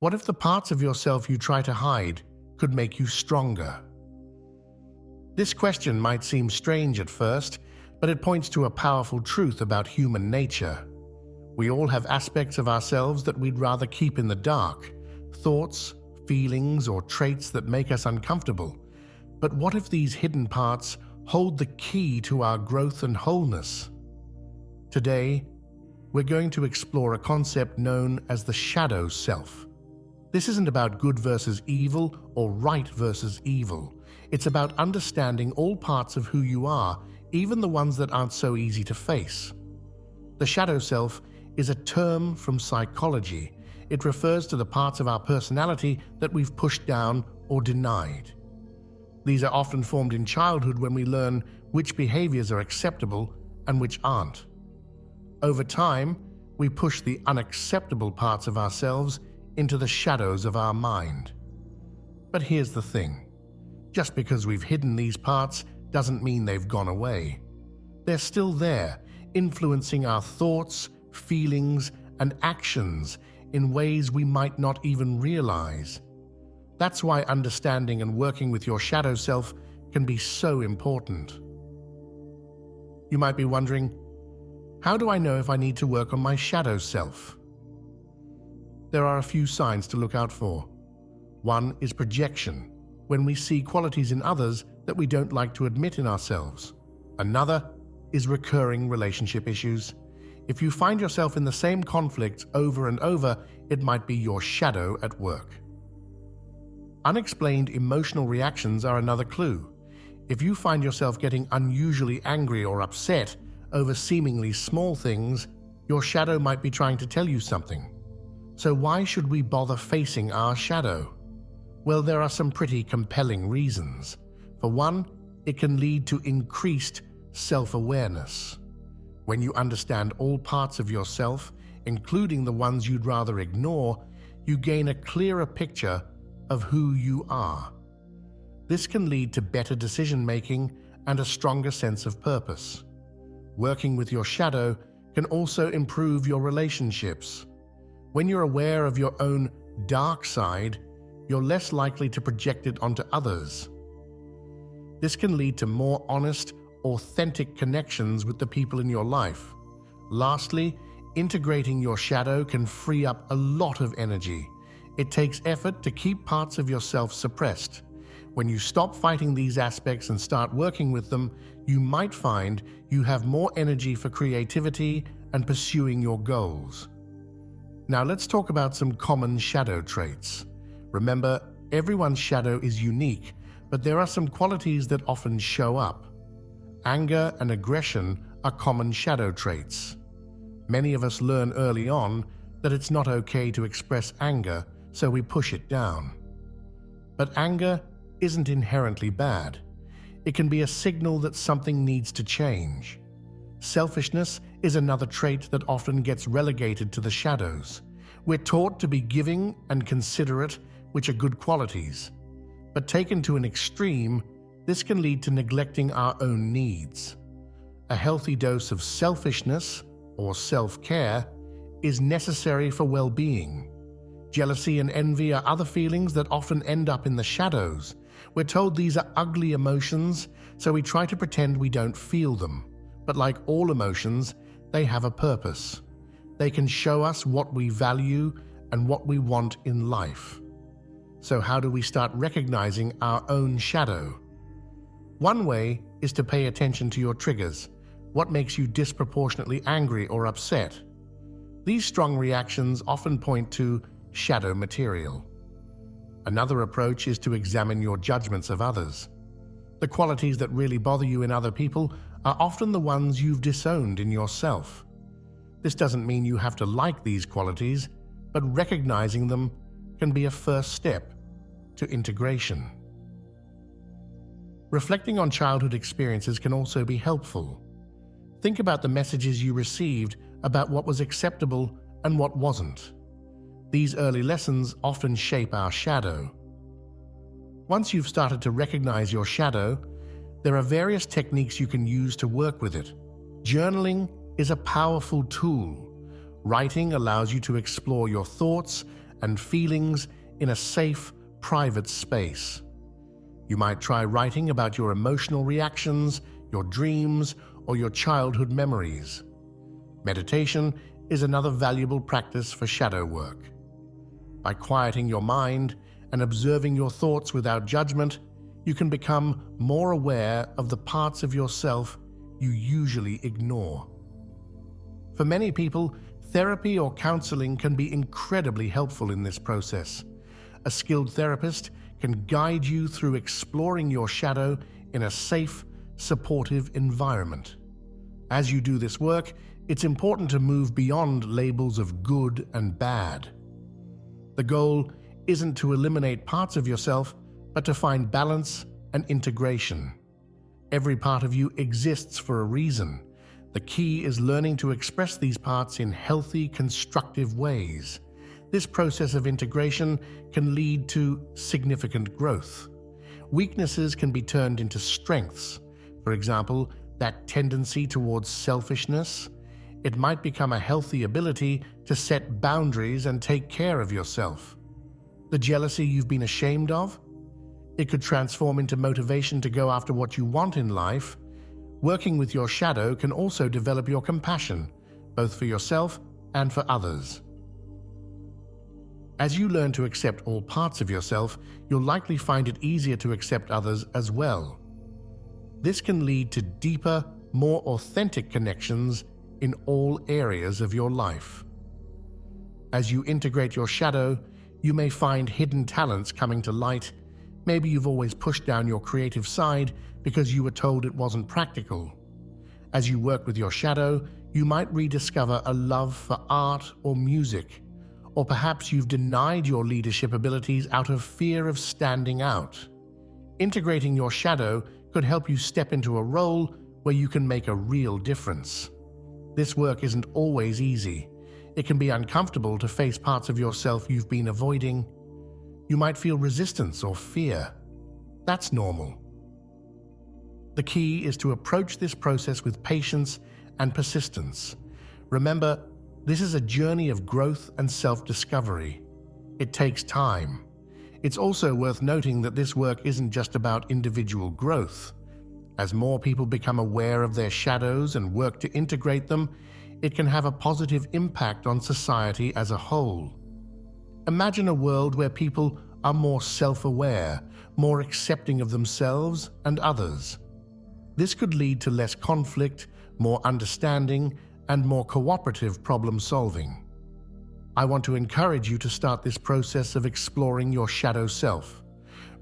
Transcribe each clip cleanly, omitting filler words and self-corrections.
What if the parts of yourself you try to hide could make you stronger? This question might seem strange at first, but it points to a powerful truth about human nature. We all have aspects of ourselves that we'd rather keep in the dark, thoughts, feelings, or traits that make us uncomfortable. But what if these hidden parts hold the key to our growth and wholeness? Today, we're going to explore a concept known as the shadow self. This isn't about good versus evil or right versus evil. It's about understanding all parts of who you are, even the ones that aren't so easy to face. The shadow self is a term from psychology. It refers to the parts of our personality that we've pushed down or denied. These are often formed in childhood when we learn which behaviors are acceptable and which aren't. Over time, we push the unacceptable parts of ourselves into the shadows of our mind. But here's the thing. Just because we've hidden these parts doesn't mean they've gone away. They're still there, influencing our thoughts, feelings, and actions in ways we might not even realize. That's why understanding and working with your shadow self can be so important. You might be wondering, how do I know if I need to work on my shadow self? There are a few signs to look out for. One is projection, when we see qualities in others that we don't like to admit in ourselves. Another is recurring relationship issues. If you find yourself in the same conflicts over and over, it might be your shadow at work. Unexplained emotional reactions are another clue. If you find yourself getting unusually angry or upset over seemingly small things, your shadow might be trying to tell you something. So why should we bother facing our shadow? Well, there are some pretty compelling reasons. For one, it can lead to increased self-awareness. When you understand all parts of yourself, including the ones you'd rather ignore, you gain a clearer picture of who you are. This can lead to better decision-making and a stronger sense of purpose. Working with your shadow can also improve your relationships. When you're aware of your own dark side, you're less likely to project it onto others. This can lead to more honest, authentic connections with the people in your life. Lastly, integrating your shadow can free up a lot of energy. It takes effort to keep parts of yourself suppressed. When you stop fighting these aspects and start working with them, you might find you have more energy for creativity and pursuing your goals. Now let's talk about some common shadow traits. Remember, everyone's shadow is unique, but there are some qualities that often show up. Anger and aggression are common shadow traits. Many of us learn early on that it's not okay to express anger, so we push it down. But anger isn't inherently bad. It can be a signal that something needs to change. Selfishness is another trait that often gets relegated to the shadows. We're taught to be giving and considerate, which are good qualities. But taken to an extreme, this can lead to neglecting our own needs. A healthy dose of selfishness, or self-care, is necessary for well-being. Jealousy and envy are other feelings that often end up in the shadows. We're told these are ugly emotions, so we try to pretend we don't feel them. But like all emotions, they have a purpose. They can show us what we value and what we want in life. So how do we start recognizing our own shadow? One way is to pay attention to your triggers. What makes you disproportionately angry or upset? These strong reactions often point to shadow material. Another approach is to examine your judgments of others. The qualities that really bother you in other people are often the ones you've disowned in yourself. This doesn't mean you have to like these qualities, but recognizing them can be a first step to integration. Reflecting on childhood experiences can also be helpful. Think about the messages you received about what was acceptable and what wasn't. These early lessons often shape our shadow. Once you've started to recognize your shadow, there are various techniques you can use to work with it. Journaling is a powerful tool. Writing allows you to explore your thoughts and feelings in a safe, private space. You might try writing about your emotional reactions, your dreams, or your childhood memories. Meditation is another valuable practice for shadow work. By quieting your mind and observing your thoughts without judgment, you can become more aware of the parts of yourself you usually ignore. For many people, therapy or counseling can be incredibly helpful in this process. A skilled therapist can guide you through exploring your shadow in a safe, supportive environment. As you do this work, it's important to move beyond labels of good and bad. The goal isn't to eliminate parts of yourself, but to find balance and integration. Every part of you exists for a reason. The key is learning to express these parts in healthy, constructive ways. This process of integration can lead to significant growth. Weaknesses can be turned into strengths. For example, that tendency towards selfishness. It might become a healthy ability to set boundaries and take care of yourself. The jealousy you've been ashamed of? It could transform into motivation to go after what you want in life. Working with your shadow can also develop your compassion, both for yourself and for others. As you learn to accept all parts of yourself, you'll likely find it easier to accept others as well. This can lead to deeper, more authentic connections in all areas of your life. As you integrate your shadow, you may find hidden talents coming to light. Maybe you've always pushed down your creative side because you were told it wasn't practical. As you work with your shadow, you might rediscover a love for art or music, or perhaps you've denied your leadership abilities out of fear of standing out. Integrating your shadow could help you step into a role where you can make a real difference. This work isn't always easy. It can be uncomfortable to face parts of yourself you've been avoiding. You might feel resistance or fear. That's normal. The key is to approach this process with patience and persistence. Remember, this is a journey of growth and self-discovery. It takes time. It's also worth noting that this work isn't just about individual growth. As more people become aware of their shadows and work to integrate them, it can have a positive impact on society as a whole. Imagine a world where people are more self-aware, more accepting of themselves and others. This could lead to less conflict, more understanding, and more cooperative problem-solving. I want to encourage you to start this process of exploring your shadow self.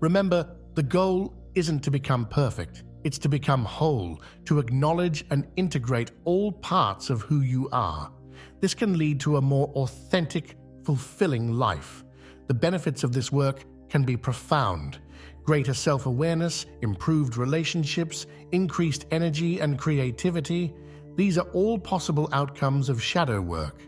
Remember, the goal isn't to become perfect. It's to become whole, to acknowledge and integrate all parts of who you are. This can lead to a more authentic, fulfilling life. The benefits of this work can be profound. Greater self-awareness, improved relationships, increased energy and creativity. These are all possible outcomes of shadow work.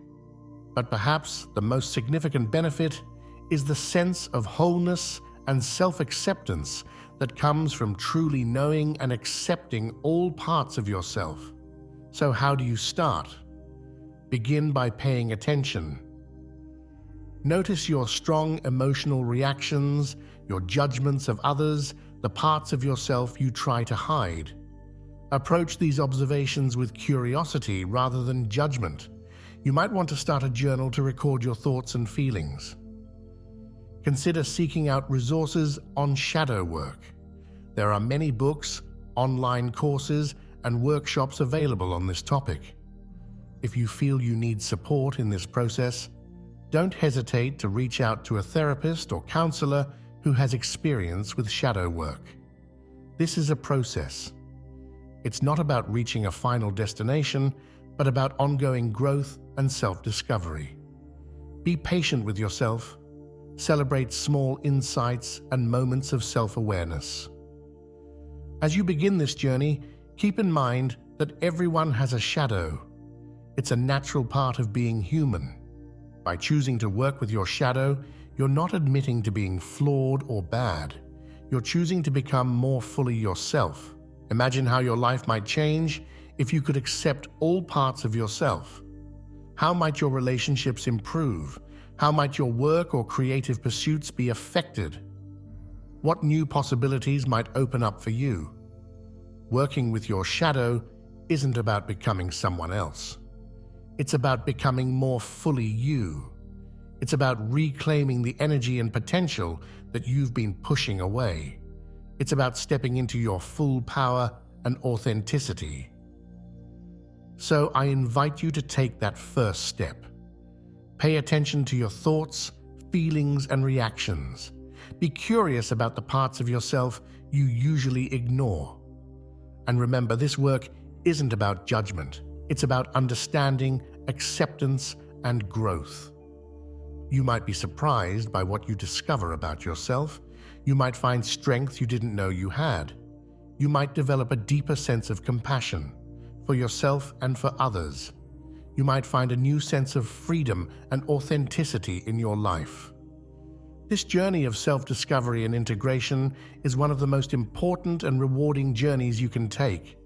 But perhaps the most significant benefit is the sense of wholeness and self-acceptance that comes from truly knowing and accepting all parts of yourself. So how do you start? Begin by paying attention. Notice your strong emotional reactions, your judgments of others, the parts of yourself you try to hide. Approach these observations with curiosity rather than judgment. You might want to start a journal to record your thoughts and feelings. Consider seeking out resources on shadow work. There are many books, online courses, and workshops available on this topic. If you feel you need support in this process, don't hesitate to reach out to a therapist or counselor who has experience with shadow work. This is a process. It's not about reaching a final destination, but about ongoing growth and self-discovery. Be patient with yourself. Celebrate small insights and moments of self-awareness. As you begin this journey, keep in mind that everyone has a shadow. It's a natural part of being human. By choosing to work with your shadow, you're not admitting to being flawed or bad. You're choosing to become more fully yourself. Imagine how your life might change if you could accept all parts of yourself. How might your relationships improve? How might your work or creative pursuits be affected? What new possibilities might open up for you? Working with your shadow isn't about becoming someone else. It's about becoming more fully you. It's about reclaiming the energy and potential that you've been pushing away. It's about stepping into your full power and authenticity. So I invite you to take that first step. Pay attention to your thoughts, feelings, and reactions. Be curious about the parts of yourself you usually ignore. And remember, this work isn't about judgment. It's about understanding, acceptance, and growth. You might be surprised by what you discover about yourself. You might find strength you didn't know you had. You might develop a deeper sense of compassion for yourself and for others. You might find a new sense of freedom and authenticity in your life. This journey of self-discovery and integration is one of the most important and rewarding journeys you can take.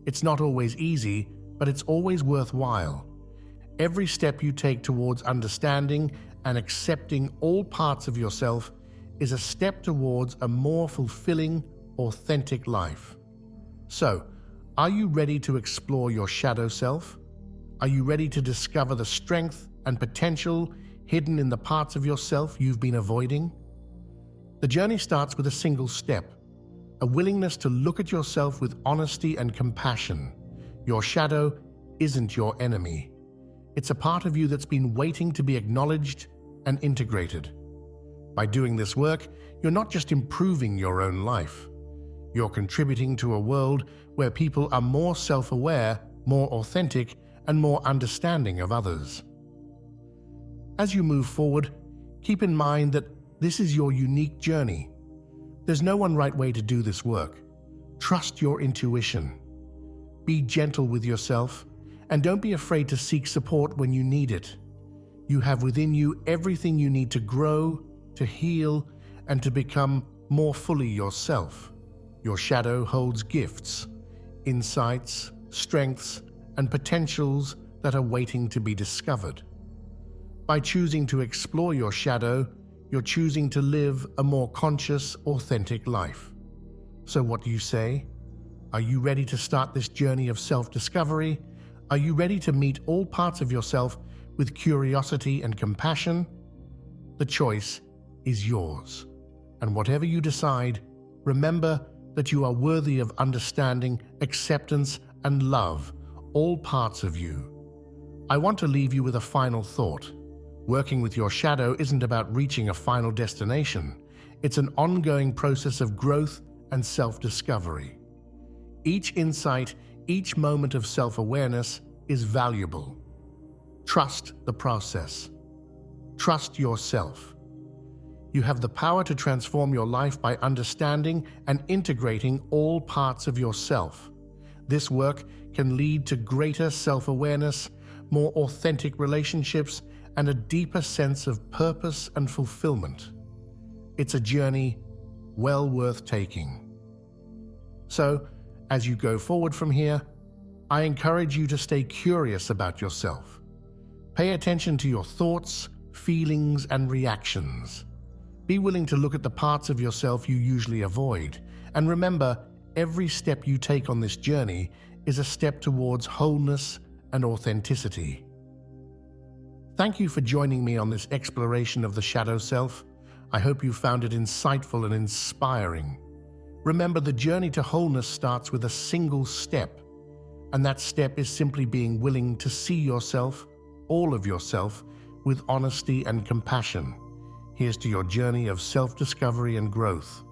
It's not always easy, but it's always worthwhile. Every step you take towards understanding and accepting all parts of yourself is a step towards a more fulfilling, authentic life. So, are you ready to explore your shadow self? Are you ready to discover the strength and potential hidden in the parts of yourself you've been avoiding? The journey starts with a single step, a willingness to look at yourself with honesty and compassion. Your shadow isn't your enemy. It's a part of you that's been waiting to be acknowledged and integrated. By doing this work, you're not just improving your own life. You're contributing to a world where people are more self-aware, more authentic, and more understanding of others. As you move forward, keep in mind that this is your unique journey. There's no one right way to do this work. Trust your intuition. Be gentle with yourself, and don't be afraid to seek support when you need it. You have within you everything you need to grow, to heal, and to become more fully yourself. Your shadow holds gifts, insights, strengths, and potentials that are waiting to be discovered. By choosing to explore your shadow, you're choosing to live a more conscious, authentic life. So what do you say? Are you ready to start this journey of self-discovery? Are you ready to meet all parts of yourself with curiosity and compassion? The choice is yours. And whatever you decide, remember that you are worthy of understanding, acceptance, and love, all parts of you. I want to leave you with a final thought. Working with your shadow isn't about reaching a final destination. It's an ongoing process of growth and self-discovery. Each insight, each moment of self-awareness is valuable. Trust the process. Trust yourself. You have the power to transform your life by understanding and integrating all parts of yourself. This work can lead to greater self-awareness, more authentic relationships, and a deeper sense of purpose and fulfillment. It's a journey well worth taking. So, as you go forward from here, I encourage you to stay curious about yourself. Pay attention to your thoughts, feelings, and reactions. Be willing to look at the parts of yourself you usually avoid, and remember, every step you take on this journey is a step towards wholeness and authenticity. Thank you for joining me on this exploration of the shadow self. I hope you found it insightful and inspiring. Remember, the journey to wholeness starts with a single step, and that step is simply being willing to see yourself, all of yourself, with honesty and compassion. Here's to your journey of self-discovery and growth.